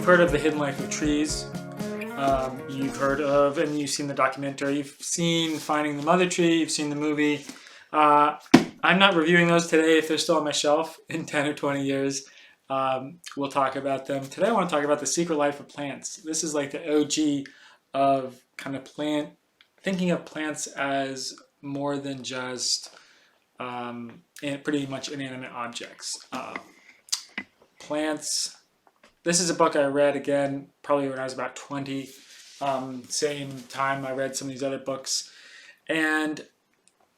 you've heard of The Hidden Life of Trees. You've heard of, and you've seen the documentary. You've seen Finding the Mother Tree. You've seen the movie. I'm not reviewing those today. If they're still on my shelf in 10 or 20 years, we'll talk about them. Today I want to talk about The Secret Life of Plants. This is like the OG of kind of thinking of plants as more than just pretty much inanimate objects. Plants. This is a book I read again probably when I was about 20. Same time I read some of these other books. And,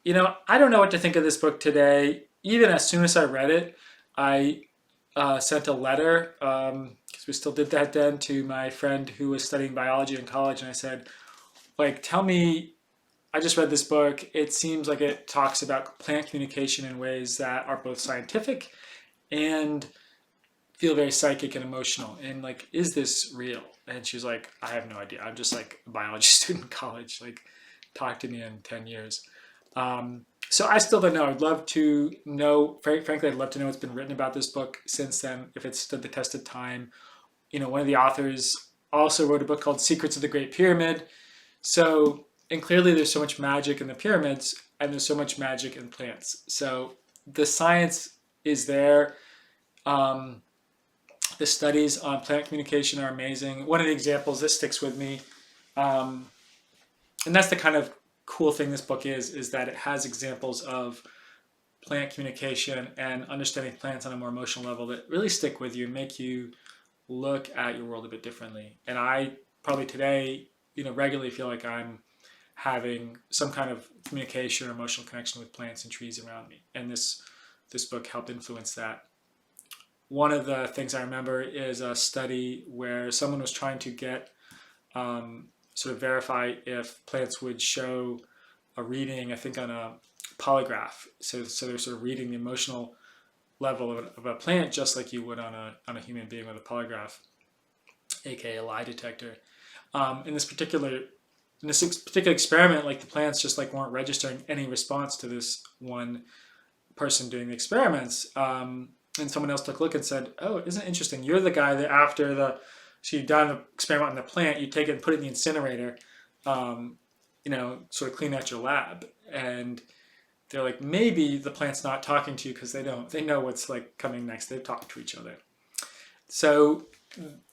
you know, I don't know what to think of this book today. Even as soon as I read it, I sent a letter, because we still did that then, to my friend who was studying biology in college. And I said, like, tell me, I just read this book. It seems like it talks about plant communication in ways that are both scientific and feel very psychic and emotional. And like, is this real? And she was like, I have no idea. I'm just like a biology student in college. Like, talk to me in 10 years. So I still don't know. I'd love to know, frankly, I'd love to know what's been written about this book since then, if it's stood the test of time. You know, one of the authors also wrote a book called Secrets of the Great Pyramid. So, and clearly there's so much magic in the pyramids and there's so much magic in plants. So the science is there. The studies on plant communication are amazing. One of the examples, this sticks with me, and that's the kind of cool thing this book is that it has examples of plant communication and understanding plants on a more emotional level that really stick with you and make you look at your world a bit differently. And I probably today, you know, regularly feel like I'm having some kind of communication or emotional connection with plants and trees around me. And this book helped influence that. One of the things I remember is a study where someone was trying to get sort of verify if plants would show a reading, I think on a polygraph. So they're sort of reading the emotional level of a plant just like you would on a human being with a polygraph, aka a lie detector. In this particular experiment, like the plants just like weren't registering any response to this one person doing the experiments. And someone else took a look and said, oh, isn't it interesting? You're the guy that after so you've done the experiment on the plant, you take it and put it in the incinerator, you know, sort of clean out your lab. And they're like, maybe the plant's not talking to you because they know what's like coming next. They talk to each other. So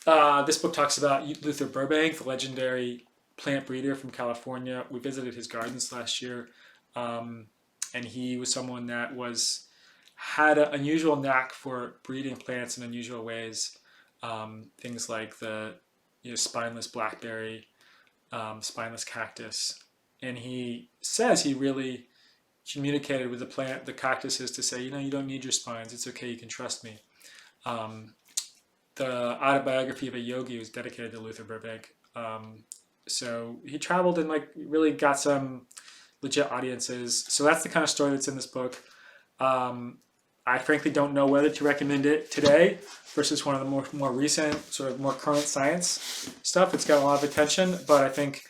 this book talks about Luther Burbank, the legendary plant breeder from California. We visited his gardens last year. And he was someone that had an unusual knack for breeding plants in unusual ways. Things like the spineless blackberry, spineless cactus. And he says he really communicated with the cactuses to say, you know, you don't need your spines. It's okay. You can trust me. The autobiography of a yogi was dedicated to Luther Burbank. So he traveled and like really got some legit audiences. So that's the kind of story that's in this book. I frankly don't know whether to recommend it today versus one of the more recent, sort of more current science stuff. It's got a lot of attention, but I think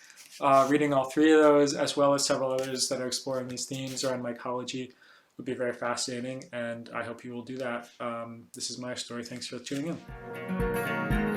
reading all three of those, as well as several others that are exploring these themes around mycology, would be very fascinating, and I hope you will do that. This is my story. Thanks for tuning in.